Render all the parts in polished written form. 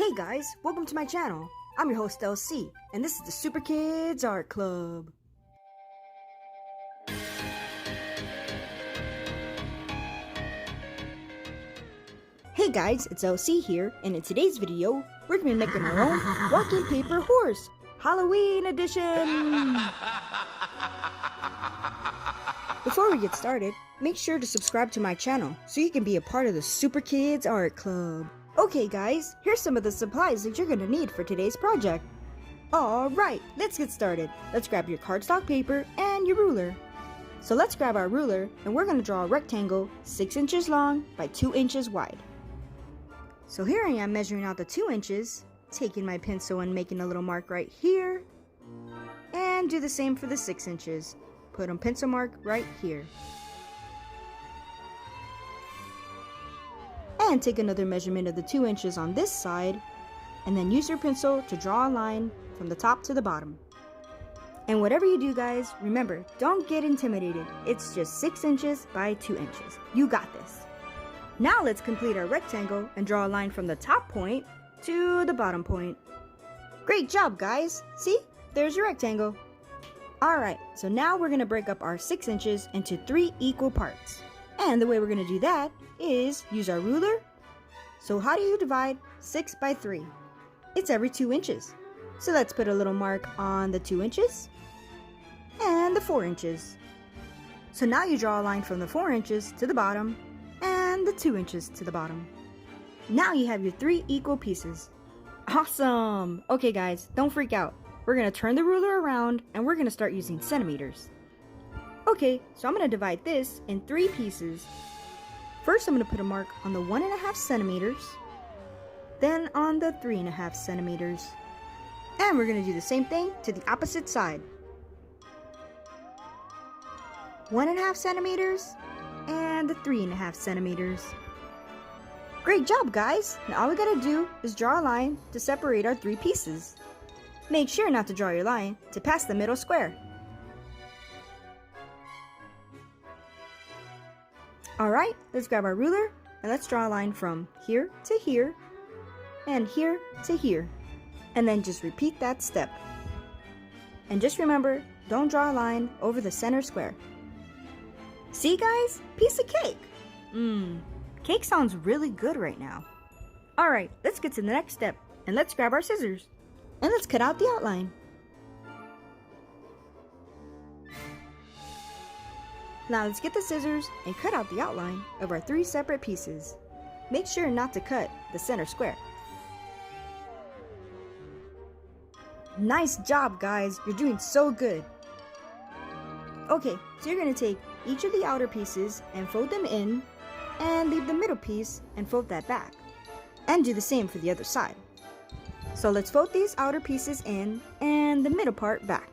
Hey guys, welcome to my channel. I'm your host LC, and this is the Super Kids Art Club. Hey guys, it's LC here, and in today's video, we're going to be making our own walking paper horse, Halloween edition! Before we get started, make sure to subscribe to my channel so you can be a part of the Super Kids Art Club. Okay guys, here's some of the supplies that you're gonna need for today's project. Alright, let's get started. Let's grab your cardstock paper and your ruler. So let's grab our ruler and we're gonna draw a rectangle 6 inches long by 2 inches wide. So here I am measuring out the 2 inches, taking my pencil and making a little mark right here. And do the same for the 6 inches. Put a pencil mark right here. And take another measurement of the 2 inches on this side, and then use your pencil to draw a line from the top to the bottom. And whatever you do guys, remember, don't get intimidated. It's just 6 inches by 2 inches. You got this. Now let's complete our rectangle and draw a line from the top point to the bottom point. Great job guys! See? There's your rectangle. Alright, so now we're going to break up our 6 inches into 3 equal parts. And the way we're going to do that is use our ruler. So how do you divide 6 by 3? It's every 2 inches. So let's put a little mark on the 2 inches and the 4 inches. So now you draw a line from the 4 inches to the bottom and the 2 inches to the bottom. Now you have your 3 equal pieces. Awesome! Okay guys, don't freak out. We're going to turn the ruler around and we're going to start using centimeters. Okay, so I'm going to divide this in 3 pieces. First, I'm going to put a mark on the 1.5 centimeters, then on the 3.5 centimeters. And we're going to do the same thing to the opposite side. 1.5 centimeters and the 3.5 centimeters. Great job, guys! Now all we got to do is draw a line to separate our 3 pieces. Make sure not to draw your line to pass the middle square. Alright, let's grab our ruler and let's draw a line from here to here and here to here. And then just repeat that step. And just remember, don't draw a line over the center square. See guys? Piece of cake! Cake sounds really good right now. Alright, let's get to the next step and let's grab our scissors. And let's cut out the outline. Now let's get the scissors and cut out the outline of our 3 separate pieces. Make sure not to cut the center square. Nice job guys, you're doing so good. Okay, so you're going to take each of the outer pieces and fold them in and leave the middle piece and fold that back. And do the same for the other side. So let's fold these outer pieces in and the middle part back.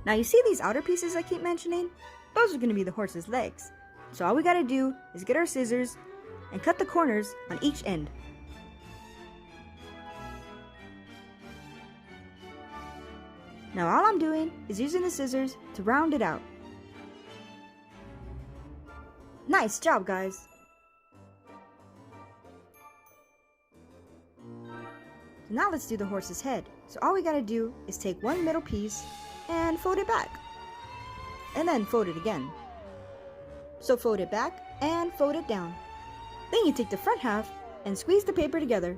Now you see these outer pieces I keep mentioning? Those are going to be the horse's legs. So all we got to do is get our scissors and cut the corners on each end. Now all I'm doing is using the scissors to round it out. Nice job guys! So now let's do the horse's head. So all we got to do is take one middle piece and fold it back, and then fold it again. So fold it back and fold it down. Then you take the front half and squeeze the paper together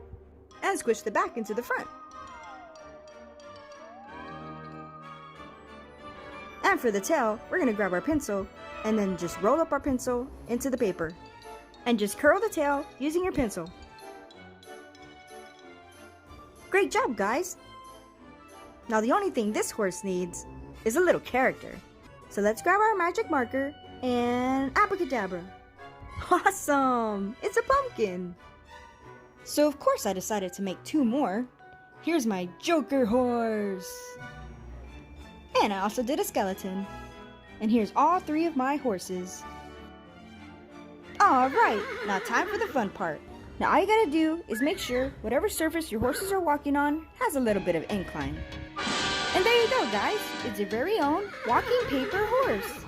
and squish the back into the front. And for the tail, we're going to grab our pencil and then just roll up our pencil into the paper and just curl the tail using your pencil. Great job guys! Now the only thing this horse needs is a little character. So let's grab our magic marker and abracadabra. Awesome! It's a pumpkin! So of course I decided to make 2 more. Here's my Joker horse! And I also did a skeleton. And here's all 3 of my horses. Alright, now time for the fun part. Now all you gotta do is make sure whatever surface your horses are walking on has a little bit of incline. And there you go guys, it's your very own walking paper horse.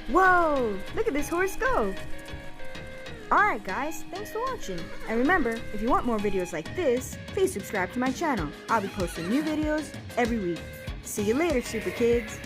Whoa! Look at this horse go! Alright guys, thanks for watching. And remember, if you want more videos like this, please subscribe to my channel. I'll be posting new videos every week. See you later, super kids!